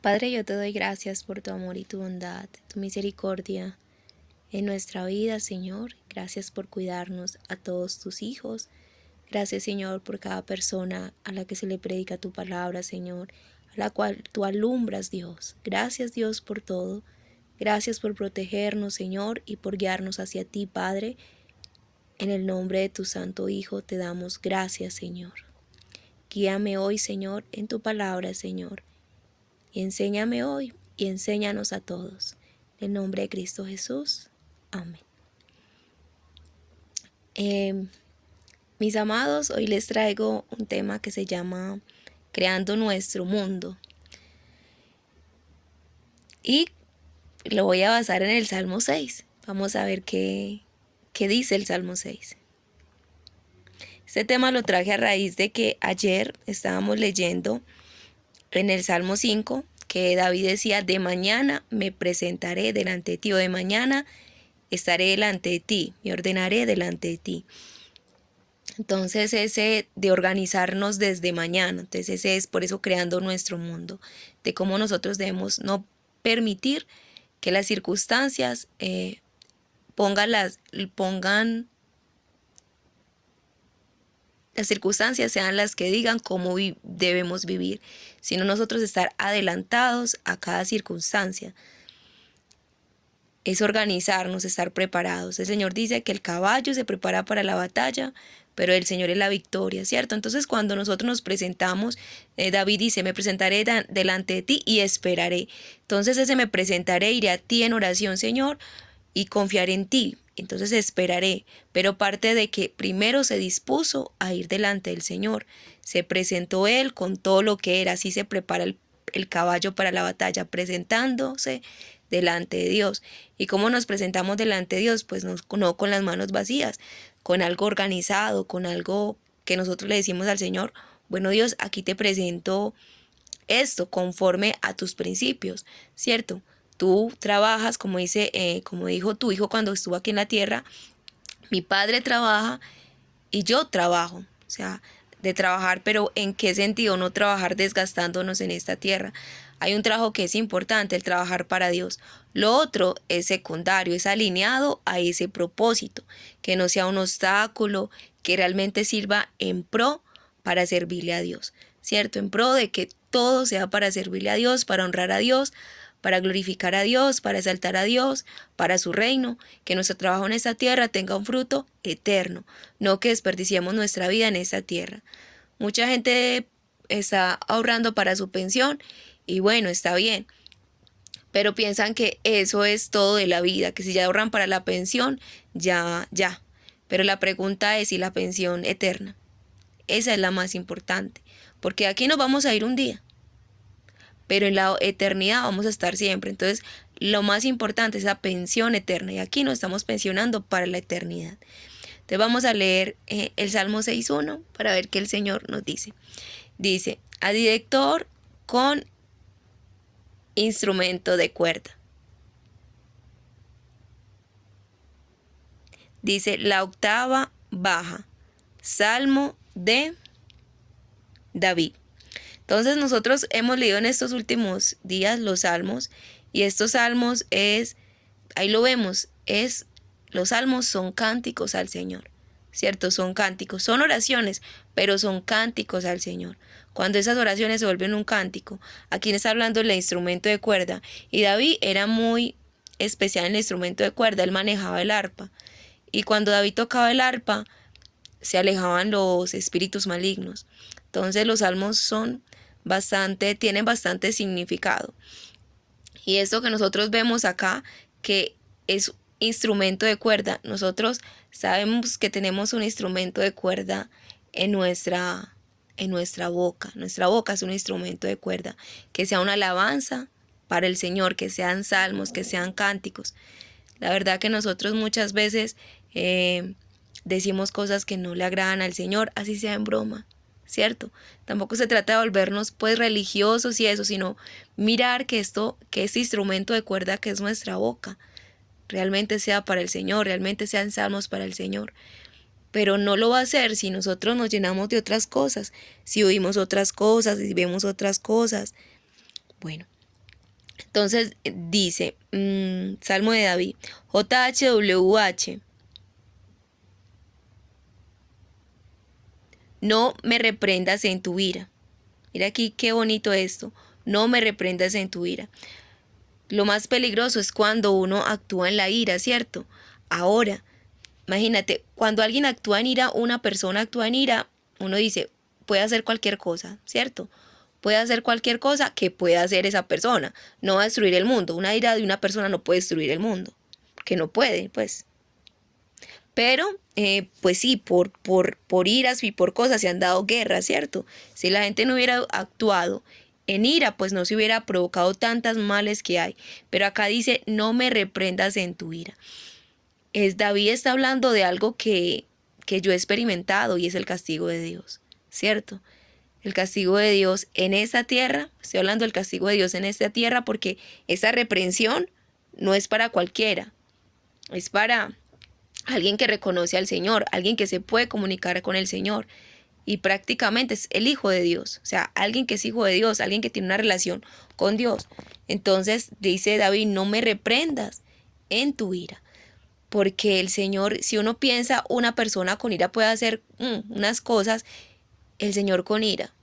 Padre, yo te doy gracias por tu amor y tu bondad, tu misericordia en nuestra vida, Señor. Gracias por cuidarnos a todos tus hijos. Gracias, Señor, por cada persona a la que se le predica tu palabra, Señor, a la cual tú alumbras, Dios. Gracias, Dios, por todo. Gracias por protegernos, Señor, y por guiarnos hacia ti, Padre. En el nombre de tu Santo Hijo te damos gracias, Señor. Guíame hoy, Señor, en tu palabra, Señor. Y enséñame hoy y enséñanos a todos. En el nombre de Cristo Jesús. Amén. Mis amados, hoy les traigo un tema que se llama Creando nuestro mundo. Y lo voy a basar en el Salmo 6. Vamos a ver qué dice el Salmo 6. Este tema lo traje a raíz de que ayer estábamos leyendo en el Salmo 5 que David decía: de mañana me presentaré delante de ti, o de mañana estaré delante de ti, me ordenaré delante de ti. Entonces ese de organizarnos desde mañana, entonces ese es por eso creando nuestro mundo, de cómo nosotros debemos no permitir que las circunstancias las circunstancias sean las que digan cómo debemos vivir, sino nosotros estar adelantados a cada circunstancia. Es organizarnos, estar preparados. El Señor dice que el caballo se prepara para la batalla, pero el Señor es la victoria, ¿cierto? Entonces cuando nosotros nos presentamos, David dice: me presentaré delante de ti y esperaré. Entonces ese me presentaré, iré a ti en oración, Señor, y confiaré en ti. Entonces esperaré, pero parte de que primero se dispuso a ir delante del Señor. Se presentó Él con todo lo que era. Así se prepara el caballo para la batalla, presentándose delante de Dios. ¿Y cómo nos presentamos delante de Dios? Pues no con las manos vacías, con algo organizado, con algo que nosotros le decimos al Señor: bueno, Dios, aquí te presento esto conforme a tus principios, ¿cierto? Tú trabajas, como dijo tu hijo cuando estuvo aquí en la tierra: mi padre trabaja y yo trabajo. O sea, de trabajar, pero ¿en qué sentido? No trabajar desgastándonos en esta tierra. Hay un trabajo que es importante, el trabajar para Dios. Lo otro es secundario, es alineado a ese propósito, que no sea un obstáculo, que realmente sirva en pro para servirle a Dios, ¿cierto? En pro de que todo sea para servirle a Dios, para honrar a Dios, para glorificar a Dios, para exaltar a Dios, para su reino, que nuestro trabajo en esta tierra tenga un fruto eterno, no que desperdiciemos nuestra vida en esta tierra. Mucha gente está ahorrando para su pensión y bueno, está bien, pero piensan que eso es todo de la vida, que si ya ahorran para la pensión, ya. Pero la pregunta es: ¿y la pensión eterna? Esa es la más importante, porque aquí nos vamos a ir un día, pero en la eternidad vamos a estar siempre. Entonces, lo más importante es la pensión eterna, y aquí nos estamos pensionando para la eternidad. Entonces vamos a leer el Salmo 6.1 para ver qué el Señor nos dice. Dice: a director con instrumento de cuerda. Dice: la octava baja. Salmo de David. Entonces nosotros hemos leído en estos últimos días los salmos, y estos salmos ahí lo vemos, los salmos son cánticos al Señor, ¿cierto? Son cánticos, son oraciones, pero son cánticos al Señor. Cuando esas oraciones se vuelven un cántico, aquí está hablando el instrumento de cuerda, y David era muy especial en el instrumento de cuerda, él manejaba el arpa, y cuando David tocaba el arpa, se alejaban los espíritus malignos. Entonces los salmos tienen bastante significado. Y esto que nosotros vemos acá, que es instrumento de cuerda, nosotros sabemos que tenemos un instrumento de cuerda en nuestra boca. Nuestra boca es un instrumento de cuerda, que sea una alabanza para el Señor, que sean salmos, que sean cánticos. La verdad que nosotros muchas veces decimos cosas que no le agradan al Señor, así sea en broma, ¿cierto? Tampoco se trata de volvernos pues religiosos y eso, sino mirar que este instrumento de cuerda que es nuestra boca, realmente sea para el Señor, realmente sean salmos para el Señor. Pero no lo va a hacer si nosotros nos llenamos de otras cosas, si oímos otras cosas, si vemos otras cosas. Bueno, Entonces dice, Salmo de David, JHWH, no me reprendas en tu ira. Mira aquí qué bonito esto, no me reprendas en tu ira. Lo más peligroso es cuando uno actúa en la ira, ¿cierto? Ahora, imagínate, cuando alguien actúa en ira, una persona actúa en ira, uno dice, puede hacer cualquier cosa, ¿cierto? Puede hacer cualquier cosa que pueda hacer esa persona. No va a destruir el mundo. Una ira de una persona no puede destruir el mundo. Que no puede, pues. Pero, pues sí, por iras y por cosas se han dado guerras, ¿cierto? Si la gente no hubiera actuado en ira, pues no se hubiera provocado tantas males que hay. Pero acá dice, no me reprendas en tu ira. David está hablando de algo que yo he experimentado y es el castigo de Dios, ¿cierto? El castigo de Dios en esta tierra, estoy hablando del castigo de Dios en esta tierra porque esa reprensión no es para cualquiera, es para alguien que reconoce al Señor, alguien que se puede comunicar con el Señor y prácticamente es el Hijo de Dios, o sea, alguien que es hijo de Dios, alguien que tiene una relación con Dios. Entonces dice David, no me reprendas en tu ira. Porque el Señor, si uno piensa una persona con ira puede hacer unas cosas, el Señor con ira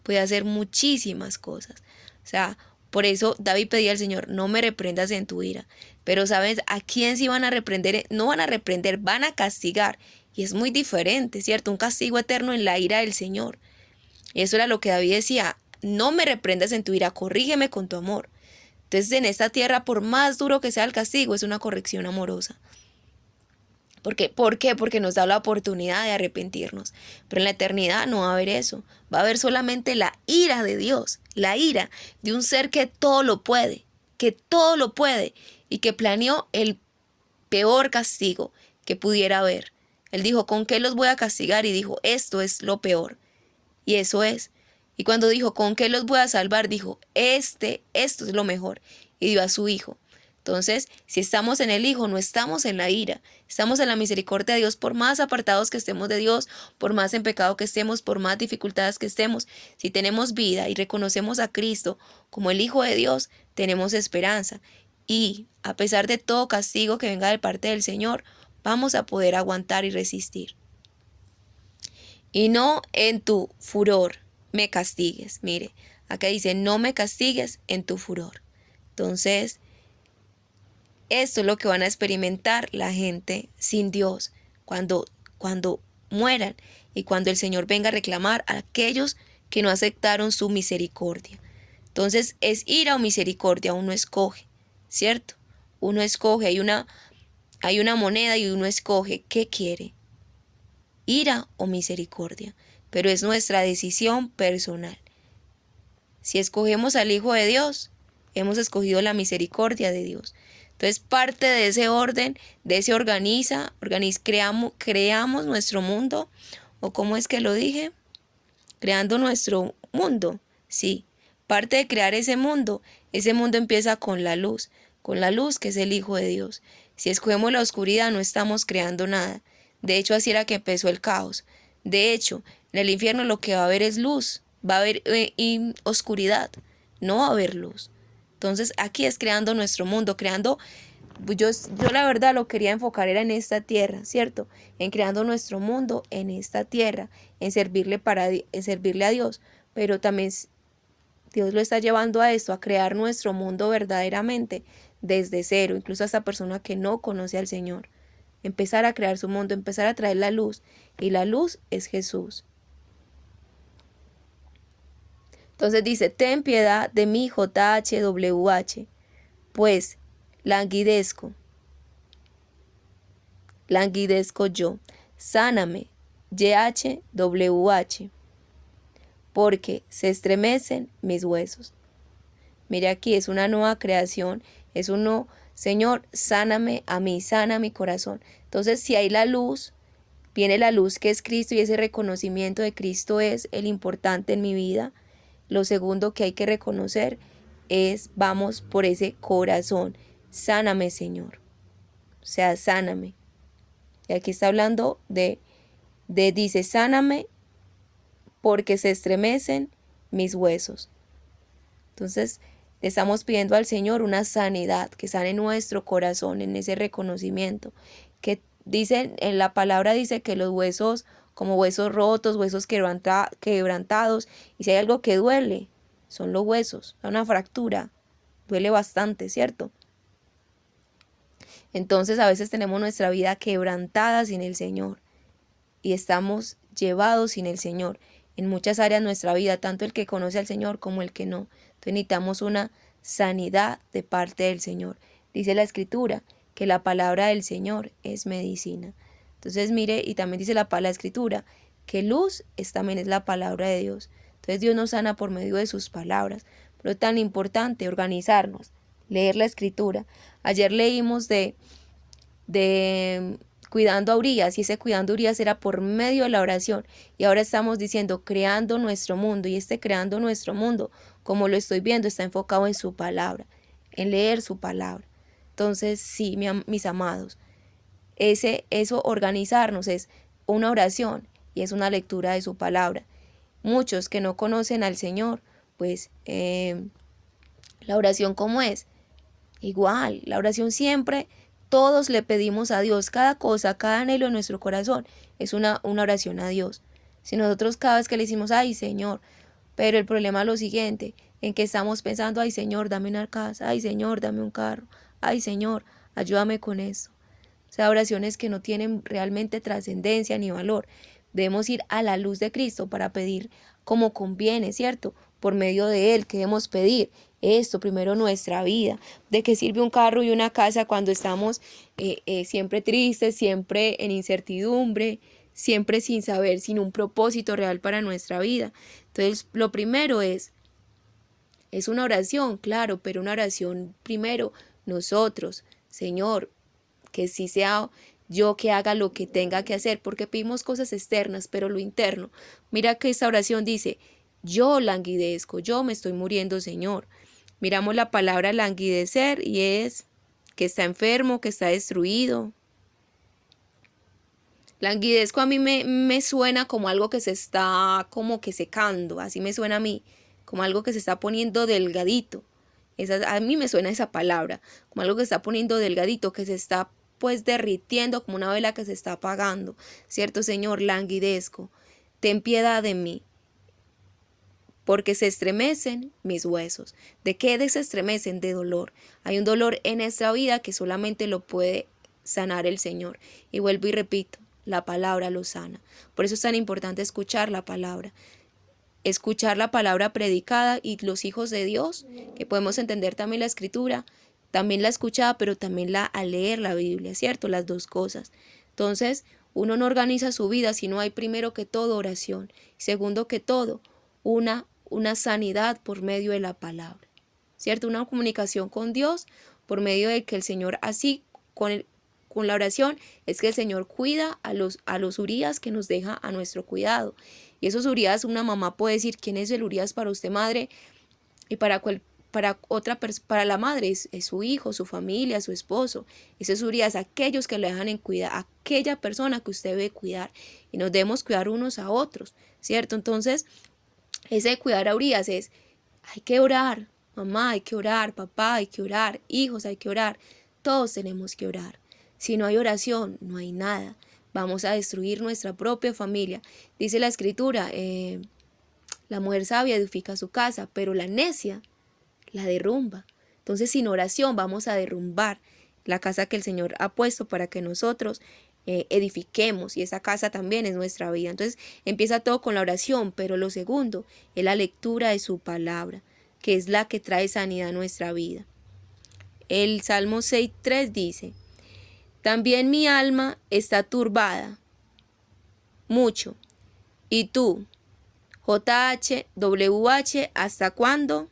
puede hacer muchísimas cosas. O sea, por eso David pedía al Señor, no me reprendas en tu ira. Pero ¿sabes a quién sí van a reprender? No van a reprender, van a castigar. Y es muy diferente, ¿cierto? Un castigo eterno en la ira del Señor. Y eso era lo que David decía, no me reprendas en tu ira, corrígeme con tu amor. Entonces en esta tierra, por más duro que sea el castigo, es una corrección amorosa. ¿Por qué? Porque nos da la oportunidad de arrepentirnos. Pero en la eternidad no va a haber eso. Va a haber solamente la ira de Dios, la ira de un ser que todo lo puede y que planeó el peor castigo que pudiera haber. Él dijo, ¿con qué los voy a castigar? Y dijo, esto es lo peor. Y eso es. Y cuando dijo, ¿con qué los voy a salvar? Dijo, esto es lo mejor. Y dio a su hijo. Entonces, si estamos en el Hijo, no estamos en la ira, estamos en la misericordia de Dios, por más apartados que estemos de Dios, por más en pecado que estemos, por más dificultades que estemos. Si tenemos vida y reconocemos a Cristo como el Hijo de Dios, tenemos esperanza. Y a pesar de todo castigo que venga de parte del Señor, vamos a poder aguantar y resistir. Y no en tu furor me castigues. Mire, acá dice, no me castigues en tu furor. Entonces, esto es lo que van a experimentar la gente sin Dios cuando mueran y cuando el Señor venga a reclamar a aquellos que no aceptaron su misericordia. Entonces, es ira o misericordia, uno escoge, ¿cierto? Uno escoge, hay una moneda y uno escoge qué quiere, ira o misericordia, pero es nuestra decisión personal. Si escogemos al Hijo de Dios, hemos escogido la misericordia de Dios. Entonces, parte de ese orden, de ese creamos nuestro mundo, o cómo es que lo dije, creando nuestro mundo, sí. Parte de crear ese mundo empieza con la luz que es el Hijo de Dios. Si escogemos la oscuridad, no estamos creando nada. De hecho, así era que empezó el caos. De hecho, en el infierno lo que va a haber es luz, va a haber oscuridad, no va a haber luz. Entonces aquí es creando nuestro mundo, yo la verdad lo quería enfocar era en esta tierra, ¿cierto? En creando nuestro mundo en esta tierra, en servirle a Dios, pero también Dios lo está llevando a esto, a crear nuestro mundo verdaderamente desde cero, incluso a esta persona que no conoce al Señor. Empezar a crear su mundo, empezar a traer la luz, y la luz es Jesús. Entonces dice, ten piedad de mí, JHWH, pues languidezco yo, sáname, YHWH, porque se estremecen mis huesos. Mire aquí, es una nueva creación, es uno, Señor, sáname a mí, sana mi corazón. Entonces, si hay la luz, viene la luz que es Cristo y ese reconocimiento de Cristo es el importante en mi vida. Lo segundo que hay que reconocer es, vamos por ese corazón. Sáname, Señor. O sea, sáname. Y aquí está hablando dice, sáname porque se estremecen mis huesos. Entonces, Le estamos pidiendo al Señor una sanidad, que sane nuestro corazón en ese reconocimiento. Que dice, en la palabra dice que los huesos, como huesos rotos, huesos quebrantados, y si hay algo que duele, son los huesos, una fractura, duele bastante, ¿cierto? Entonces a veces tenemos nuestra vida quebrantada sin el Señor y estamos llevados sin el Señor en muchas áreas de nuestra vida, tanto el que conoce al Señor como el que no. Entonces necesitamos una sanidad de parte del Señor. Dice la Escritura que la palabra del Señor es medicina. Entonces mire, y también dice la palabra Escritura que luz también es la palabra de Dios. Entonces Dios nos sana por medio de sus palabras. Pero es tan importante organizarnos, leer la Escritura. Ayer leímos de cuidando a Urias, y ese cuidando a Urias era por medio de la oración, y ahora estamos diciendo creando nuestro mundo, y este creando nuestro mundo, como lo estoy viendo, está enfocado en su palabra, en leer su palabra. Entonces sí, mis amados, eso organizarnos es una oración y es una lectura de su palabra. Muchos que no conocen al Señor, pues la oración, ¿cómo es? Igual, la oración siempre, todos le pedimos a Dios, cada cosa, cada anhelo en nuestro corazón es una oración a Dios. Si nosotros cada vez que le decimos, ay Señor, pero el problema es lo siguiente, en que estamos pensando, ay Señor, dame una casa, ay Señor, dame un carro, ay Señor, ayúdame con eso. O sea, oraciones que no tienen realmente trascendencia ni valor. Debemos ir a la luz de Cristo para pedir como conviene, ¿cierto? Por medio de Él, que debemos pedir esto, primero nuestra vida. ¿De qué sirve un carro y una casa cuando estamos siempre tristes, siempre en incertidumbre, siempre sin saber, sin un propósito real para nuestra vida? Entonces, lo primero es una oración, claro, pero una oración primero nosotros, Señor, que sí sea yo que haga lo que tenga que hacer, porque pedimos cosas externas, pero lo interno. Mira que esta oración dice, yo languidezco, yo me estoy muriendo, Señor. Miramos la palabra languidecer y es que está enfermo, que está destruido. Languidezco a mí me suena como algo que se está como que secando, así me suena a mí, como algo que se está poniendo delgadito. A mí me suena esa palabra, como algo que se está poniendo delgadito, que se está pues derritiendo como una vela que se está apagando. ¿Cierto, Señor? Languidezco. Ten piedad de mí, porque se estremecen mis huesos. ¿De qué se estremecen? De dolor. Hay un dolor en nuestra vida que solamente lo puede sanar el Señor. Y vuelvo y repito, la palabra lo sana. Por eso es tan importante escuchar la palabra. Escuchar la palabra predicada, y los hijos de Dios, que podemos entender también la Escritura, también la escuchada, pero también al leer la Biblia, ¿cierto? Las dos cosas. Entonces, uno no organiza su vida si no hay primero que todo oración, segundo que todo una sanidad por medio de la palabra, ¿cierto? Una comunicación con Dios por medio de que el Señor así con la oración es que el Señor cuida a los Urias que nos deja a nuestro cuidado. Y esos Urias, una mamá puede decir, ¿quién es el Urias para usted, madre? Y para la madre es su hijo, su familia, su esposo. Ese es Urias, aquellos que le dejan en cuidar, aquella persona que usted debe cuidar. Y nos debemos cuidar unos a otros, ¿cierto? Entonces, ese de cuidar a Urias es, hay que orar, mamá, hay que orar, papá, hay que orar, hijos, hay que orar. Todos tenemos que orar. Si no hay oración, no hay nada. Vamos a destruir nuestra propia familia. Dice la Escritura, la mujer sabia edifica su casa, pero la necia la derrumba. Entonces, sin oración vamos a derrumbar la casa que el Señor ha puesto para que nosotros edifiquemos, y esa casa también es nuestra vida. Entonces, empieza todo con la oración, pero lo segundo es la lectura de su palabra, que es la que trae sanidad a nuestra vida. El Salmo 6:3 dice, también mi alma está turbada mucho. ¿Y tú, JHWH, hasta cuándo?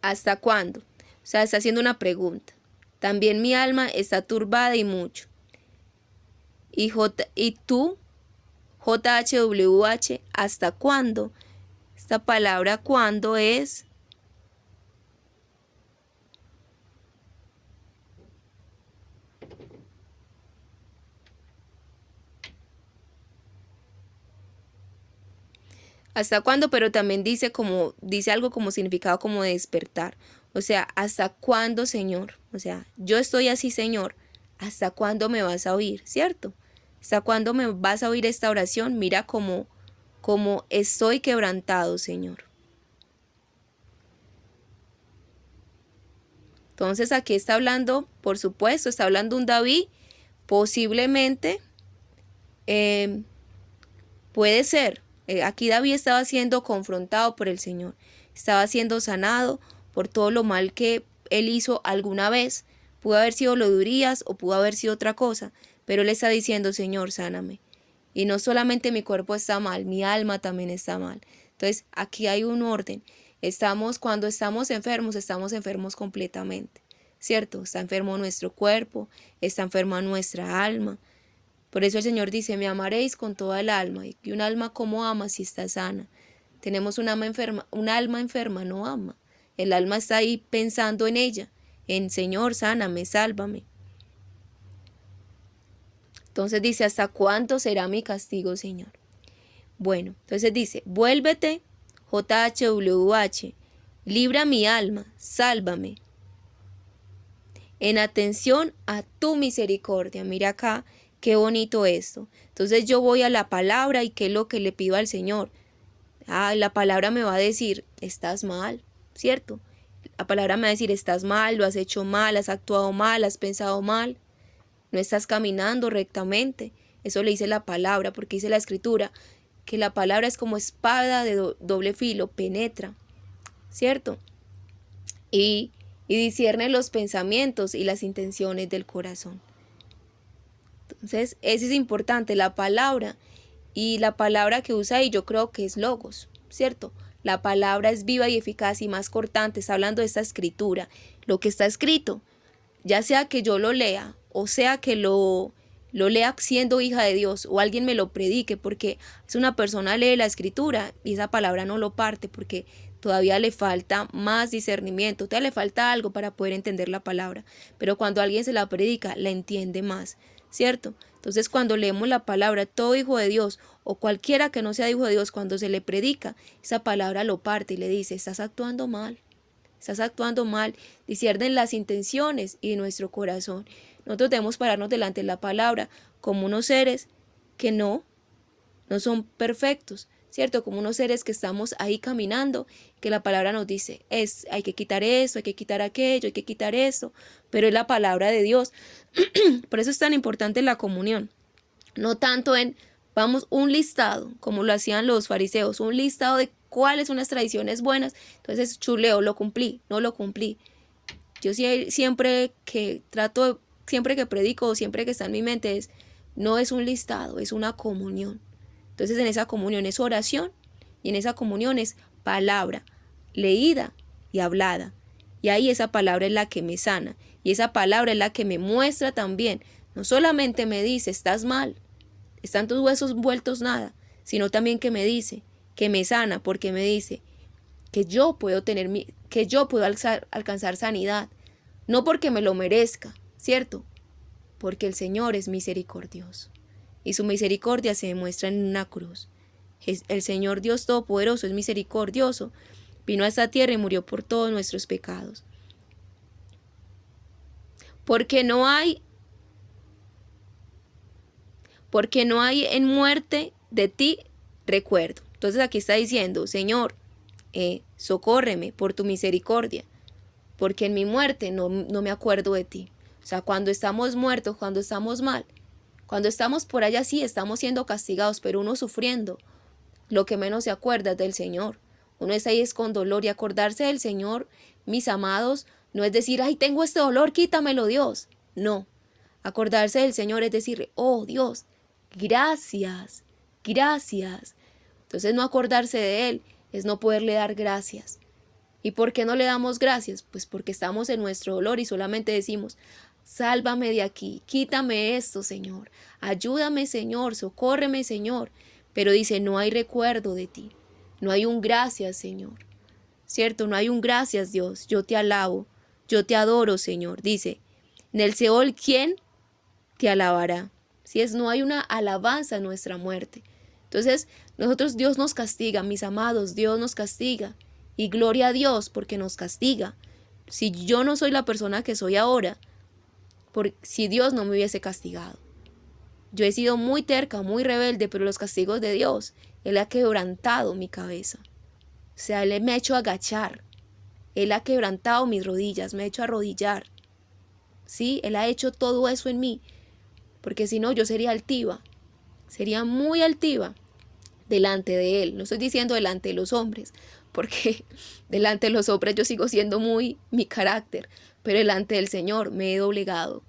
¿Hasta cuándo? O sea, está haciendo una pregunta. También mi alma está turbada y mucho. ¿Y tú, JHWH, hasta cuándo? Esta palabra cuándo es ¿Hasta cuándo? Pero también dice algo como significado como de despertar. O sea, ¿hasta cuándo, Señor? O sea, yo estoy así, Señor. ¿Hasta cuándo me vas a oír? ¿Cierto? ¿Hasta cuándo me vas a oír esta oración? Mira cómo estoy quebrantado, Señor. Entonces aquí está hablando, por supuesto, está hablando un David, posiblemente, puede ser. Aquí David estaba siendo confrontado por el Señor, estaba siendo sanado por todo lo mal que él hizo alguna vez. Pudo haber sido lo de Urías o pudo haber sido otra cosa, pero él está diciendo, Señor, sáname. Y no solamente mi cuerpo está mal, mi alma también está mal. Entonces aquí hay un orden. Cuando estamos enfermos completamente, ¿cierto? Está enfermo nuestro cuerpo, está enferma nuestra alma. Por eso el Señor dice, me amaréis con toda el alma. Y un alma como ama si está sana. Tenemos un alma enferma no ama. El alma está ahí pensando en ella, en Señor, sáname, sálvame. Entonces dice, ¿hasta cuánto será mi castigo, Señor? Bueno, entonces dice, vuélvete, JHWH, libra mi alma, sálvame. En atención a tu misericordia. Mira acá, qué bonito esto. Entonces yo voy a la palabra y qué es lo que le pido al Señor. La palabra me va a decir, estás mal, ¿cierto? La palabra me va a decir, estás mal, lo has hecho mal, has actuado mal, has pensado mal, no estás caminando rectamente. Eso le dice la palabra, porque dice la Escritura, que la palabra es como espada de doble filo, penetra, ¿cierto? Y discierne los pensamientos y las intenciones del corazón. Entonces, eso es importante, la palabra. Y la palabra que usa ahí yo creo que es logos, ¿cierto? La palabra es viva y eficaz y más cortante. Está hablando de esta escritura. Lo que está escrito, ya sea que yo lo lea o sea que lo lea siendo hija de Dios o alguien me lo predique, porque es una persona lee la escritura y esa palabra no lo parte porque todavía le falta más discernimiento, todavía le falta algo para poder entender la palabra, pero cuando alguien se la predica, la entiende más, ¿cierto? Entonces cuando leemos la palabra, todo hijo de Dios o cualquiera que no sea hijo de Dios, cuando se le predica, esa palabra lo parte y le dice, estás actuando mal. Estás actuando mal, disciernen las intenciones y nuestro corazón. Nosotros debemos pararnos delante de la palabra como unos seres que no son perfectos, ¿cierto? Como unos seres que estamos ahí caminando, que la palabra nos dice, hay que quitar esto, hay que quitar aquello, hay que quitar esto, pero es la palabra de Dios. Por eso es tan importante la comunión. No tanto vamos, un listado, como lo hacían los fariseos, un listado de cuáles son las tradiciones buenas. Entonces, chuleo, lo cumplí, no lo cumplí. Yo siempre que predico, siempre que está en mi mente, no es un listado, es una comunión. Entonces, en esa comunión es oración y en esa comunión es palabra leída y hablada. Y ahí esa palabra es la que me sana y esa palabra es la que me muestra también. No solamente me dice, estás mal, están tus huesos vueltos nada, sino también que me dice, que me sana, porque me dice que yo puedo alcanzar sanidad, no porque me lo merezca, ¿cierto? Porque el Señor es misericordioso y su misericordia se demuestra en una cruz. El Señor Dios Todopoderoso es misericordioso, vino a esta tierra y murió por todos nuestros pecados. Porque no hay en muerte de ti recuerdo. Entonces aquí está diciendo, Señor, socórreme por tu misericordia, porque en mi muerte no me acuerdo de ti. O sea, cuando estamos muertos, cuando estamos mal, cuando estamos por allá sí estamos siendo castigados, pero uno sufriendo, lo que menos se acuerda es del Señor. Uno está ahí es con dolor y acordarse del Señor, mis amados, no es decir, ay, tengo este dolor, quítamelo Dios. No, acordarse del Señor es decirle, oh Dios, gracias, gracias. Entonces no acordarse de Él es no poderle dar gracias. ¿Y por qué no le damos gracias? Pues porque estamos en nuestro dolor y solamente decimos, sálvame de aquí, quítame esto, Señor, ayúdame, Señor, socórreme, Señor. Pero dice, no hay recuerdo de ti, no hay un gracias, Señor, ¿cierto? No hay un gracias, Dios, yo te alabo, yo te adoro, Señor. Dice, en el Seol, ¿quién te alabará? Si no hay una alabanza en nuestra muerte. Entonces, Nosotros, Dios nos castiga, mis amados, Dios nos castiga. Y gloria a Dios porque nos castiga. Si yo no soy la persona que soy ahora, si Dios no me hubiese castigado. Yo he sido muy terca, muy rebelde, pero los castigos de Dios, Él ha quebrantado mi cabeza. O sea, Él me ha hecho agachar. Él ha quebrantado mis rodillas, me ha hecho arrodillar. Sí, Él ha hecho todo eso en mí. Porque si no, yo sería altiva. Sería muy altiva delante de Él. No estoy diciendo delante de los hombres, porque delante de los hombres yo sigo siendo muy mi carácter. Pero delante del Señor me he doblegado.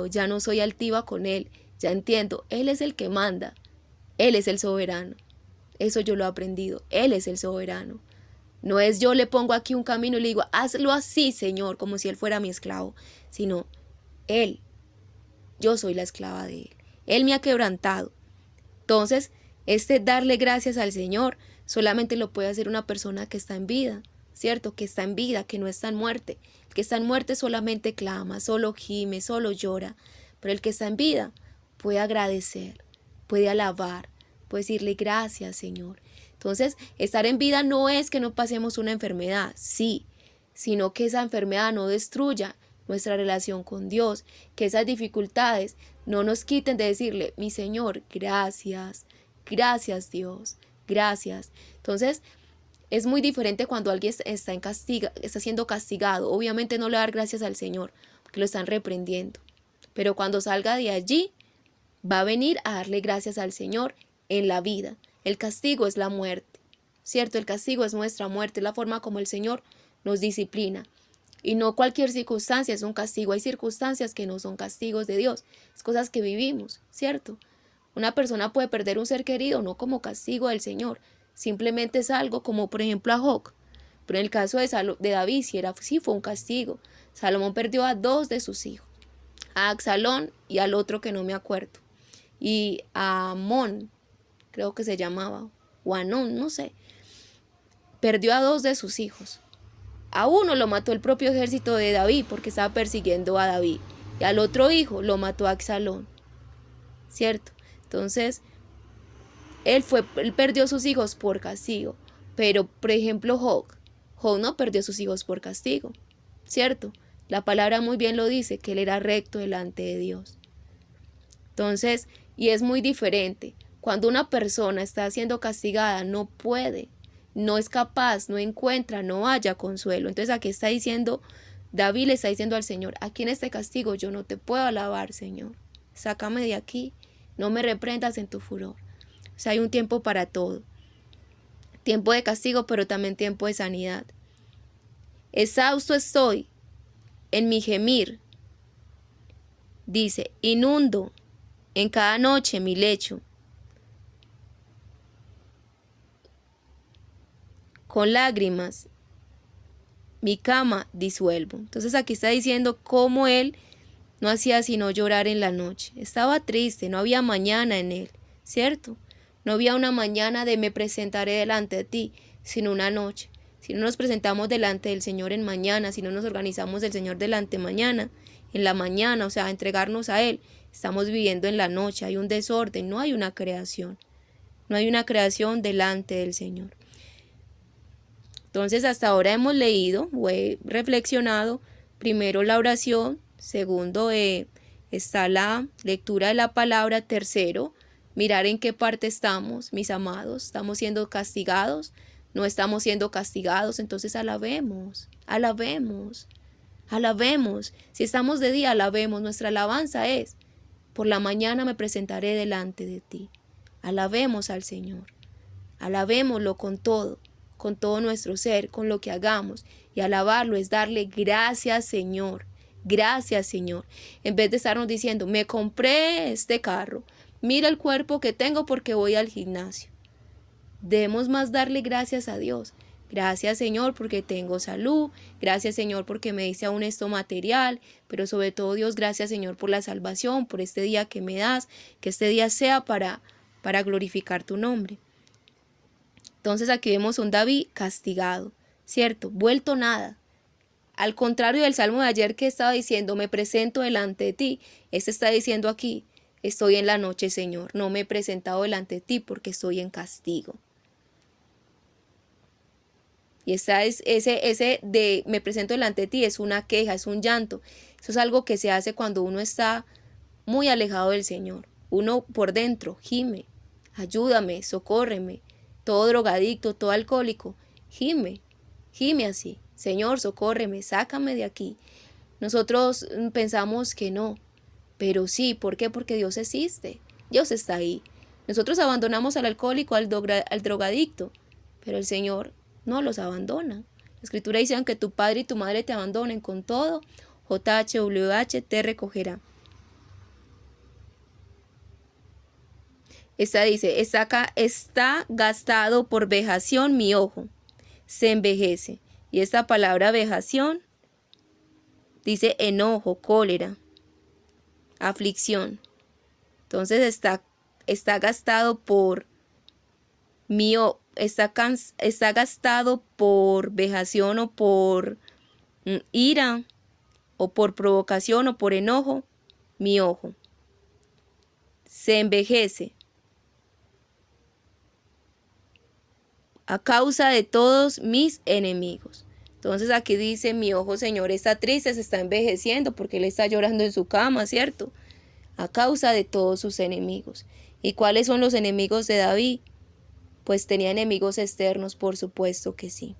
Ya no soy altiva con Él. Ya entiendo, Él es el que manda. Él es el soberano. Eso yo lo he aprendido. Él es el soberano. No es yo le pongo aquí un camino y le digo, hazlo así, Señor, como si Él fuera mi esclavo. Sino Él. Yo soy la esclava de Él. Él me ha quebrantado. Entonces, darle gracias al Señor solamente lo puede hacer una persona que está en vida, ¿cierto? Que está en vida, que no está en muerte. El que está en muerte solamente clama, solo gime, solo llora. Pero el que está en vida puede agradecer, puede alabar, puede decirle gracias, Señor. Entonces, estar en vida no es que no pasemos una enfermedad, sí, sino que esa enfermedad no destruya nuestra relación con Dios, que esas dificultades no nos quiten de decirle, mi Señor, gracias, gracias Dios, gracias. Entonces, es muy diferente cuando alguien está siendo castigado. Obviamente no le va a dar gracias al Señor, porque lo están reprendiendo. Pero cuando salga de allí, va a venir a darle gracias al Señor en la vida. El castigo es la muerte, ¿cierto? El castigo es nuestra muerte, es la forma como el Señor nos disciplina. Y no cualquier circunstancia es un castigo. Hay circunstancias que no son castigos de Dios, es cosas que vivimos, ¿cierto? Una persona puede perder un ser querido, no como castigo del Señor, simplemente es algo como por ejemplo a Job. Pero en el caso de David sí fue un castigo. Salomón perdió a 2 de sus hijos, a Absalón y al otro que no me acuerdo. Y a Amón, creo que se llamaba, o Anón, no sé. Perdió a 2 de sus hijos. A uno lo mató el propio ejército de David porque estaba persiguiendo a David. Y al otro hijo lo mató a Absalón, ¿cierto? Entonces, él perdió a sus hijos por castigo. Pero, por ejemplo, Job no perdió a sus hijos por castigo, ¿cierto? La palabra muy bien lo dice, que él era recto delante de Dios. Entonces, y es muy diferente. Cuando una persona está siendo castigada, no puede, no es capaz, no encuentra, no halla consuelo. Entonces aquí está diciendo, David le está diciendo al Señor, aquí en este castigo yo no te puedo alabar, Señor. Sácame de aquí, no me reprendas en tu furor. O sea, hay un tiempo para todo. Tiempo de castigo, pero también tiempo de sanidad. Exhausto estoy en mi gemir. Dice, inundo en cada noche mi lecho. Con lágrimas mi cama disuelvo. Entonces aquí está diciendo cómo él no hacía sino llorar en la noche. Estaba triste, no había mañana en él, ¿cierto? No había una mañana de me presentaré delante de ti, sino una noche. Si no nos presentamos delante del Señor en mañana, si no nos organizamos del Señor delante mañana, en la mañana, o sea, entregarnos a Él, estamos viviendo en la noche, hay un desorden, no hay una creación. No hay una creación delante del Señor. Entonces, hasta ahora hemos leído o he reflexionado, primero la oración, segundo está la lectura de la palabra, tercero, mirar en qué parte estamos, mis amados, estamos siendo castigados, no estamos siendo castigados, entonces alabemos, alabemos, alabemos. Si estamos de día, alabemos, nuestra alabanza es, por la mañana me presentaré delante de ti. Alabemos al Señor, alabémoslo con todo nuestro ser, con lo que hagamos. Y alabarlo es darle gracias, Señor. Gracias, Señor. En vez de estarnos diciendo, me compré este carro, mira el cuerpo que tengo porque voy al gimnasio. Debemos más darle gracias a Dios. Gracias, Señor, porque tengo salud. Gracias, Señor, porque me diste aún esto material. Pero sobre todo, Dios, gracias, Señor, por la salvación, por este día que me das. Que este día sea para glorificar tu nombre. Entonces aquí vemos un David castigado, ¿cierto? Vuelto nada. Al contrario del salmo de ayer que estaba diciendo, me presento delante de ti, este está diciendo aquí, Estoy en la noche, Señor. No me he presentado delante de ti porque estoy en castigo. Y ese de me presento delante de ti es una queja, es un llanto. Eso es algo que se hace cuando uno está muy alejado del Señor. Uno por dentro gime, ayúdame, socórreme. Todo drogadicto, todo alcohólico, gime así. Señor, socórreme, sácame de aquí. Nosotros pensamos que no, pero sí. ¿Por qué? Porque Dios existe. Dios está ahí. Nosotros abandonamos al alcohólico, al drogadicto, pero el Señor no los abandona. La Escritura dice: aunque tu padre y tu madre te abandonen, con todo, JHWH te recogerá. Esta dice: está gastado por vejación mi ojo, se envejece. Y esta palabra vejación dice enojo, cólera, aflicción. Entonces está gastado por está gastado por vejación o por ira o por provocación o por enojo, mi ojo. Se envejece a causa de todos mis enemigos. Entonces aquí dice: mi ojo, Señor, está triste, se está envejeciendo porque él está llorando en su cama, ¿cierto? A causa de todos sus enemigos. ¿Y cuáles son los enemigos de David? Pues tenía enemigos externos, por supuesto que sí.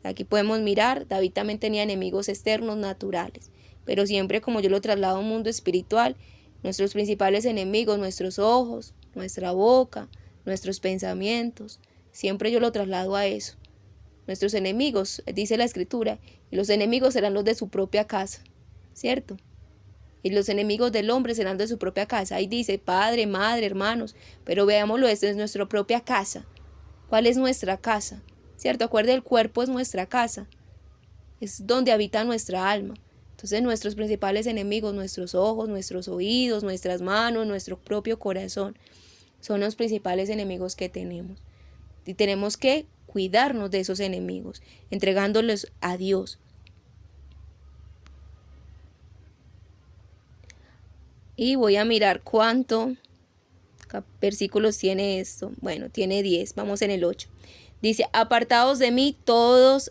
Aquí podemos mirar, David también tenía enemigos externos naturales, pero siempre, como yo lo traslado a un mundo espiritual, nuestros principales enemigos, nuestros ojos, nuestra boca, nuestros pensamientos, siempre yo lo traslado a eso. Nuestros enemigos, dice la Escritura, y los enemigos serán los de su propia casa, ¿cierto? Y los enemigos del hombre serán de su propia casa. Ahí dice padre, madre, hermanos, pero veámoslo, esto es nuestra propia casa. ¿Cuál es nuestra casa? ¿Cierto? Acuerde, el cuerpo es nuestra casa. Es donde habita nuestra alma. Entonces nuestros principales enemigos, nuestros ojos, nuestros oídos, nuestras manos, nuestro propio corazón, son los principales enemigos que tenemos. Y tenemos que cuidarnos de esos enemigos, entregándolos a Dios. Y voy a mirar cuánto versículos tiene esto. Bueno, tiene 10. Vamos en el 8. Dice: apartaos de mí todos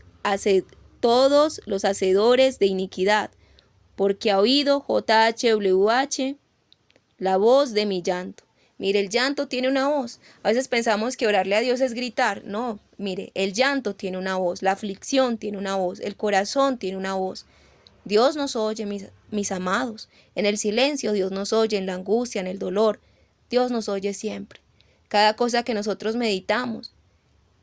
los hacedores de iniquidad, porque ha oído JHWH la voz de mi llanto. Mire, el llanto tiene una voz. A veces pensamos que orarle a Dios es gritar. No, mire, el llanto tiene una voz, la aflicción tiene una voz, el corazón tiene una voz. Dios nos oye, mis amados. En el silencio Dios nos oye, en la angustia, en el dolor. Dios nos oye siempre. Cada cosa que nosotros meditamos,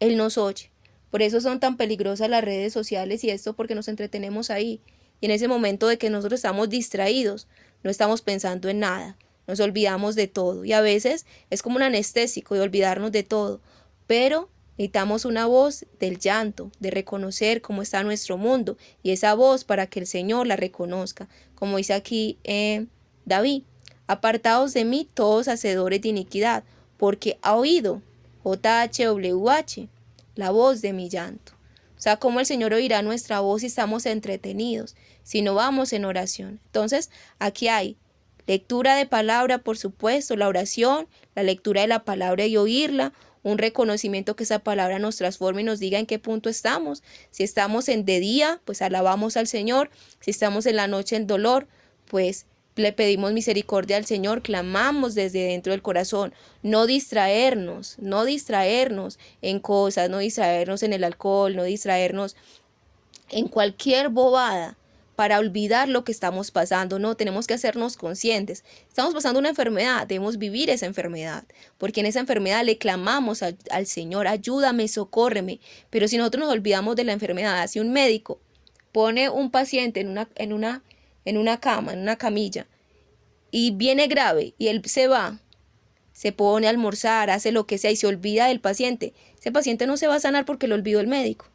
Él nos oye. Por eso son tan peligrosas las redes sociales y esto, porque nos entretenemos ahí. Y en ese momento de que nosotros estamos distraídos, no estamos pensando en nada. Nos olvidamos de todo. Y a veces es como un anestésico de olvidarnos de todo. Pero necesitamos una voz del llanto, de reconocer cómo está nuestro mundo. Y esa voz para que el Señor la reconozca. Como dice aquí David: apartaos de mí todos hacedores de iniquidad, porque ha oído JHWH la voz de mi llanto. O sea, cómo el Señor oirá nuestra voz si estamos entretenidos, si no vamos en oración. Entonces, aquí hay lectura de palabra, por supuesto, la oración, la lectura de la palabra y oírla, un reconocimiento que esa palabra nos transforme y nos diga en qué punto estamos. Si estamos en de día, pues alabamos al Señor. Si estamos en la noche en dolor, pues le pedimos misericordia al Señor, clamamos desde dentro del corazón. No distraernos en cosas, no distraernos en el alcohol, no distraernos en cualquier bobada para olvidar lo que estamos pasando. No, tenemos que hacernos conscientes. Estamos pasando una enfermedad, debemos vivir esa enfermedad, porque en esa enfermedad le clamamos al Señor: ayúdame, socórreme. Pero si nosotros nos olvidamos de la enfermedad, si un médico pone un paciente en una cama, en una camilla, y viene grave, y él se va, se pone a almorzar, hace lo que sea y se olvida del paciente, ese paciente no se va a sanar porque lo olvidó el médico.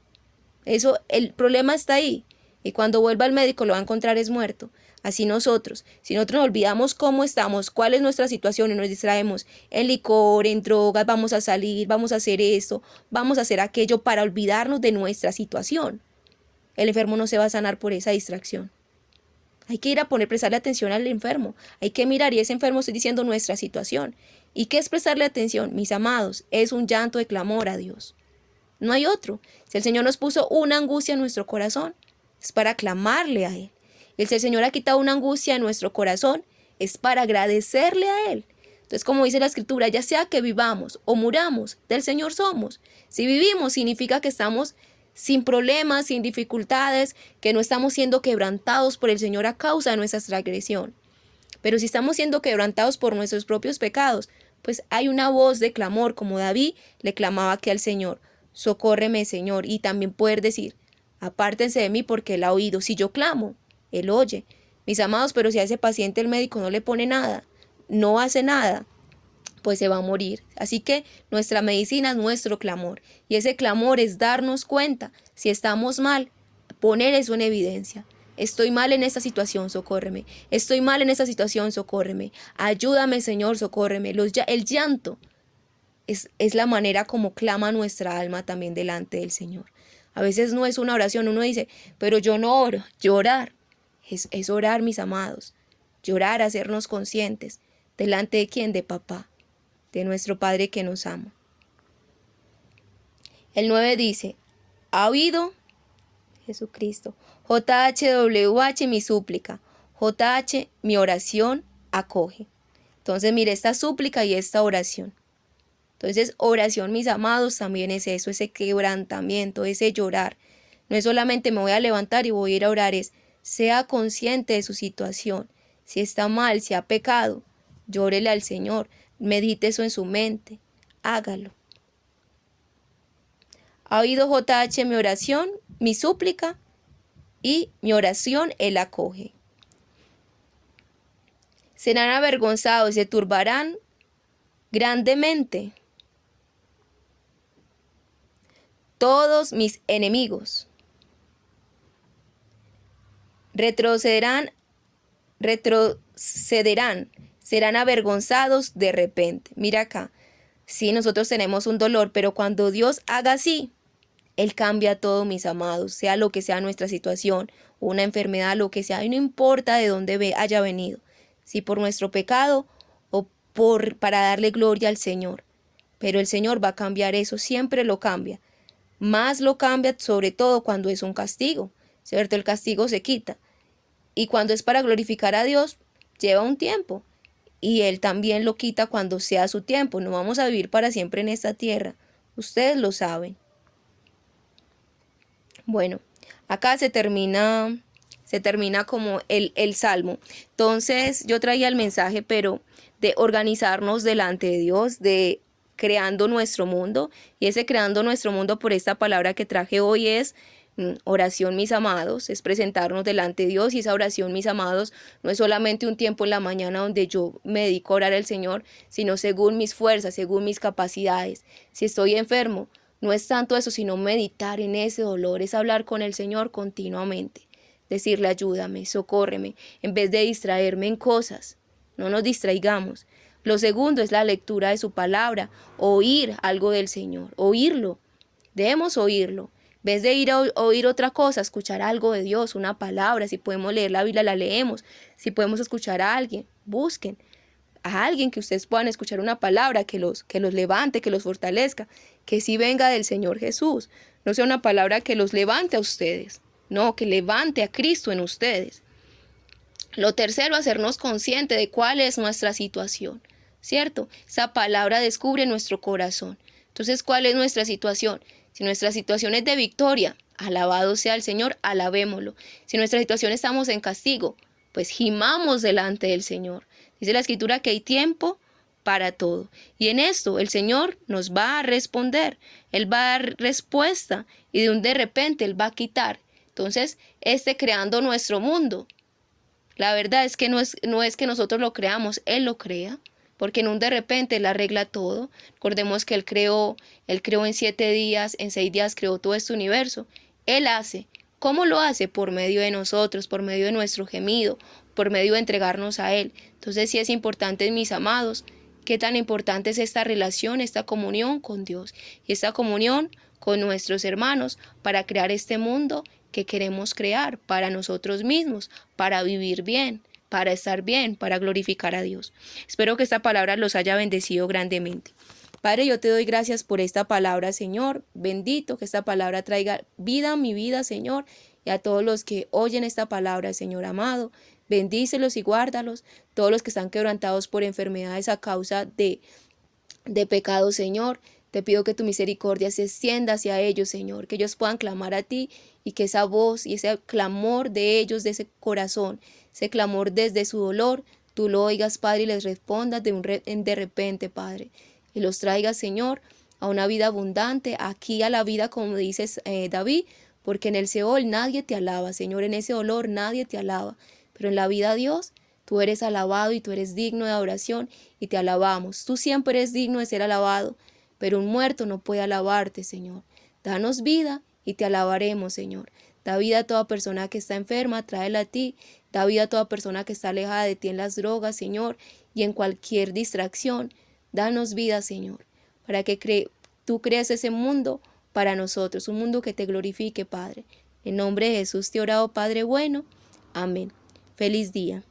El problema está ahí. Y cuando vuelva al médico lo va a encontrar es muerto. Así nosotros, si nosotros nos olvidamos cómo estamos, cuál es nuestra situación y nos distraemos en licor, en drogas, vamos a salir, vamos a hacer esto, vamos a hacer aquello para olvidarnos de nuestra situación. El enfermo no se va a sanar por esa distracción. Hay que ir a prestarle atención al enfermo. Hay que mirar, y ese enfermo estoy diciendo nuestra situación. ¿Y qué es prestarle atención? Mis amados, es un llanto de clamor a Dios. No hay otro. Si el Señor nos puso una angustia en nuestro corazón, es para clamarle a Él. Y si el Señor ha quitado una angustia en nuestro corazón, es para agradecerle a Él. Entonces, como dice la Escritura, ya sea que vivamos o muramos, del Señor somos. Si vivimos, significa que estamos sin problemas, sin dificultades, que no estamos siendo quebrantados por el Señor a causa de nuestra transgresión. Pero si estamos siendo quebrantados por nuestros propios pecados, pues hay una voz de clamor, como David le clamaba aquí al Señor: socórreme, Señor. Y también poder decir: apártense de mí, porque Él ha oído. Si yo clamo, Él oye. Mis amados, pero si a ese paciente el médico no le pone nada, no hace nada, pues se va a morir. Así que nuestra medicina es nuestro clamor. Y ese clamor es darnos cuenta si estamos mal, poner eso en evidencia. Estoy mal en esta situación, socórreme. Estoy mal en esta situación, socórreme. Ayúdame, Señor, socórreme. El llanto es la manera como clama nuestra alma también delante del Señor. A veces no es una oración, uno dice: pero yo no oro. Llorar es orar, mis amados. Llorar, hacernos conscientes. ¿Delante de quién? De papá, de nuestro Padre que nos ama. El 9 dice: ¿ha oído Jesucristo? JHWH mi súplica. JH mi oración acoge. Entonces, mire, esta súplica y esta oración. Entonces, oración, mis amados, también es eso, ese quebrantamiento, ese llorar. No es solamente me voy a levantar y voy a ir a orar, es sea consciente de su situación. Si está mal, si ha pecado, llórele al Señor, medite eso en su mente, hágalo. ¿Ha oído JH mi oración, mi súplica? Y mi oración Él acoge. Serán avergonzados y se turbarán grandemente todos mis enemigos. Retrocederán, serán avergonzados de repente. Mira acá, sí, nosotros tenemos un dolor, pero cuando Dios haga así, Él cambia todo, mis amados, sea lo que sea nuestra situación, una enfermedad, lo que sea, y no importa de dónde haya venido, si por nuestro pecado o para darle gloria al Señor. Pero el Señor va a cambiar eso, siempre lo cambia. Más lo cambia sobre todo cuando es un castigo, ¿cierto? El castigo se quita. Y cuando es para glorificar a Dios, lleva un tiempo. Y Él también lo quita cuando sea su tiempo. No vamos a vivir para siempre en esta tierra. Ustedes lo saben. Bueno, acá se termina como el salmo. Entonces yo traía el mensaje, pero de organizarnos delante de Dios, de creando nuestro mundo. Y ese creando nuestro mundo, por esta palabra que traje hoy, es oración, mis amados, es presentarnos delante de Dios. Y esa oración, mis amados, no es solamente un tiempo en la mañana donde yo me dedico a orar al Señor, sino según mis fuerzas, según mis capacidades. Si estoy enfermo, no es tanto eso, sino meditar en ese dolor, es hablar con el Señor continuamente, decirle: ayúdame, socórreme, en vez de distraerme en cosas. No nos distraigamos. Lo segundo es la lectura de su palabra, oír algo del Señor, oírlo. Debemos oírlo. En vez de ir a oír otra cosa, escuchar algo de Dios, una palabra. Si podemos leer la Biblia, la leemos. Si podemos escuchar a alguien, busquen a alguien que ustedes puedan escuchar una palabra que los levante, que los fortalezca, que sí venga del Señor Jesús. No sea una palabra que los levante a ustedes, no, que levante a Cristo en ustedes. Lo tercero, hacernos consciente de cuál es nuestra situación, ¿cierto? Esa palabra descubre nuestro corazón. Entonces, ¿cuál es nuestra situación? Si nuestra situación es de victoria, alabado sea el Señor, alabémoslo. Si nuestra situación estamos en castigo, pues gimamos delante del Señor. Dice la Escritura que hay tiempo para todo. Y en esto el Señor nos va a responder. Él va a dar respuesta y de repente Él va a quitar. Entonces, creando nuestro mundo. La verdad es que no es que nosotros lo creamos, Él lo crea. Porque en un de repente Él arregla todo. Recordemos que Él creó en 7 días, en 6 días creó todo este universo. Él hace. ¿Cómo lo hace? Por medio de nosotros, por medio de nuestro gemido, por medio de entregarnos a Él. Entonces sí es importante, mis amados, qué tan importante es esta relación, esta comunión con Dios. Y esta comunión con nuestros hermanos para crear este mundo que queremos crear para nosotros mismos, para vivir bien, para estar bien, para glorificar a Dios. Espero que esta palabra los haya bendecido grandemente. Padre, yo te doy gracias por esta palabra, Señor. Bendito que esta palabra traiga vida a mi vida, Señor, y a todos los que oyen esta palabra, Señor amado. Bendícelos y guárdalos. Todos los que están quebrantados por enfermedades a causa de pecado, Señor. Te pido que tu misericordia se extienda hacia ellos, Señor, que ellos puedan clamar a ti y que esa voz y ese clamor de ellos, de ese corazón, ese clamor desde su dolor, tú lo oigas, Padre, y les respondas de repente, Padre. Y los traigas, Señor, a una vida abundante, aquí a la vida, como dices David, porque en el Seol nadie te alaba, Señor, en ese dolor nadie te alaba, pero en la vida, Dios, tú eres alabado y tú eres digno de adoración y te alabamos. Tú siempre eres digno de ser alabado, pero un muerto no puede alabarte, Señor. Danos vida y te alabaremos, Señor. Da vida a toda persona que está enferma, tráela a ti. Da vida a toda persona que está alejada de ti en las drogas, Señor, y en cualquier distracción. Danos vida, Señor, para que tú crees ese mundo para nosotros, un mundo que te glorifique, Padre. En nombre de Jesús te he orado, Padre bueno. Amén. Feliz día.